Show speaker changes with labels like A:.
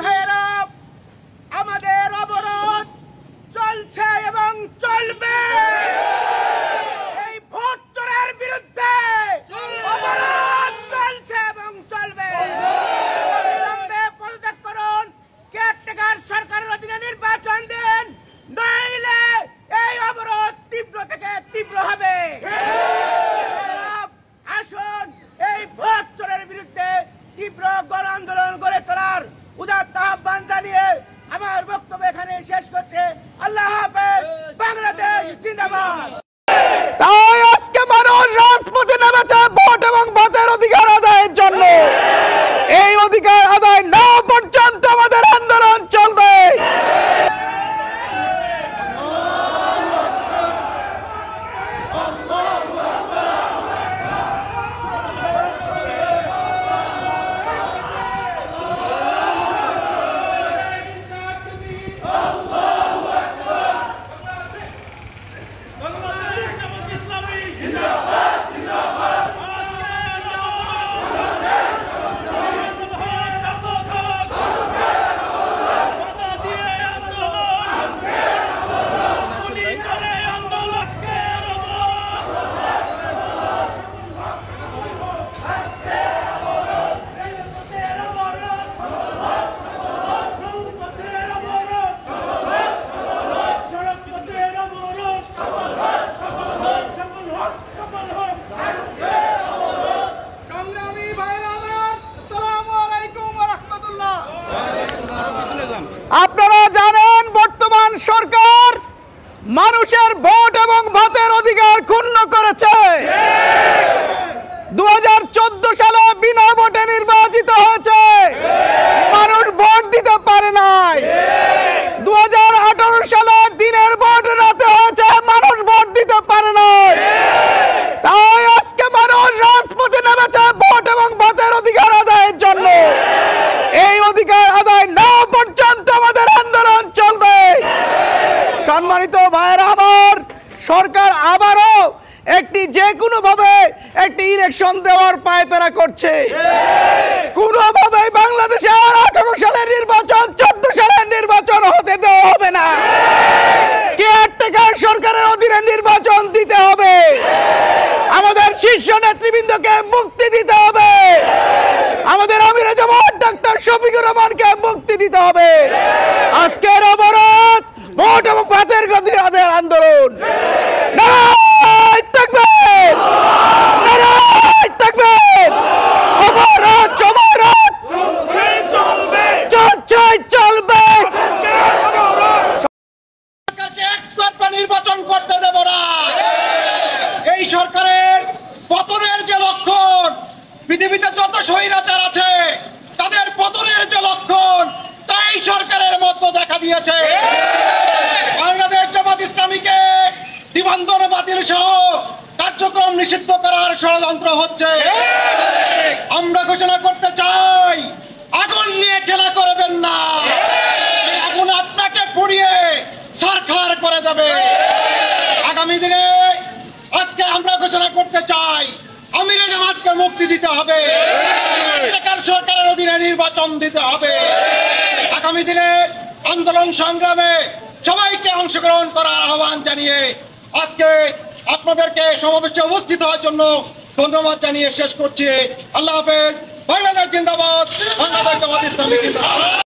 A: ভাইয়েরা, আমাদের অবরোধ চলছে এবং চলবে। এই ভোট চোরের বিরুদ্ধে অবরোধ চলছে এবং চলবে। অবিলম্বে পদত্যাগ করুন, কেয়ারটেকার সরকারের অধীনে নির্বাচন দিন, নইলে এই অবরোধ তীব্র থেকে তীব্র হবে। আসুন এই ভোট চোরের বিরুদ্ধে তীব্র গণ আন্দোলন গড়ে তোলার উদাত্ত আহ্বান জানিয়ে আমার বক্তব্য এখানে শেষ করছে। আল্লাহ হাফেজ। বাংলাদেশ জিন্দাবাদ।
B: তাই আজকে মানুষ রাজপথে নেমেছে ভোট এবং ভোটের অধিকার আদায়ের জন্য। এই অধিকার আদায় না পর্যন্ত আমাদের আন্দোলন চলবে। আপনারা জানেন বর্তমান সরকার মানুষের ভোট এবং ভোটের অধিকার ক্ষুণ্ণ করেছে। 2014 সালে বিনা ভোটে নির্বাচিত হয়েছে, মানুষ ভোট দিতে পারে নাই। 2018 সালে দিনের ভোট রাতে হয়েছে, মানুষ ভোট দিতে পারে নাই। তাই আজকে মানুষ রাজপথে নেমেছে ভোট এবং ভোটের অধিকার আদায়ের জন্য। এই অধিকার আদায় না পর্যন্ত আমাদের আন্দোলন চলবে। সম্মানিত ভাইয়েরা আমার, সরকার আবারও যে কোনো ভাবে একটি ইলেকশন দেওয়ার পায়তারা করছে। কোনোভাবে বাংলাদেশে আর 18 সালের নির্বাচন 14 সালের নির্বাচন হতে দেওয়া হবে না। কেয়ারটেকার সরকারের অধীনে নির্বাচন দিতে হবে। আমাদের শীর্ষ নেতৃবৃন্দকে মুক্তি দিতে হবে। আমাদের আমিরে জামাত ডাক্তার শফিকুর রহমানকে মুক্তি দিতে হবে। আজকের অবরোধ ভোট এবং ভোটের অধিকার আন্দোলন। নারায়ে তাকবীর, নারায়ে তাকবীর। অবরোধ চলবে।
A: সরকারকে একতরফা নির্বাচন করতে দেব না। এই সরকারের পতনের যে লক্ষণ, পৃথিবীতে যত স্বৈরাচার আছে তাদের পতনের যে লক্ষণ, তাই সরকারের মধ্যে দেখা দিয়েছে। বাংলাদেশ জামাত ইসলামীকে নিবন্ধন বাতিল সহ কার্যক্রম নিষিদ্ধ করার ষড়যন্ত্র হচ্ছে। আমরা ঘোষণা করতে চাই, আগুন নিয়ে খেলা করবেন না। আগুন আপনাকে পুড়িয়ে ছারখার করে দেবে। আগামী দিনে আজকে আমরা ঘোষণা করতে চাই, আমিরে জামাতকে মুক্তি দিতে হবে, সরকারের অধীনে নির্বাচন দিতে হবে। আগামী দিনে আন্দোলন সংগ্রামে সবাইকে অংশগ্রহণ করার আহ্বান জানিয়ে আজকে আপনাদেরকে সমাবেশে উপস্থিত হওয়ার জন্য ধন্যবাদ জানিয়ে শেষ করছি। আল্লাহ হাফেজ। বাংলাদেশ জিন্দাবাদ। বাংলাদেশ জামাত ইসলামী জিন্দাবাদ।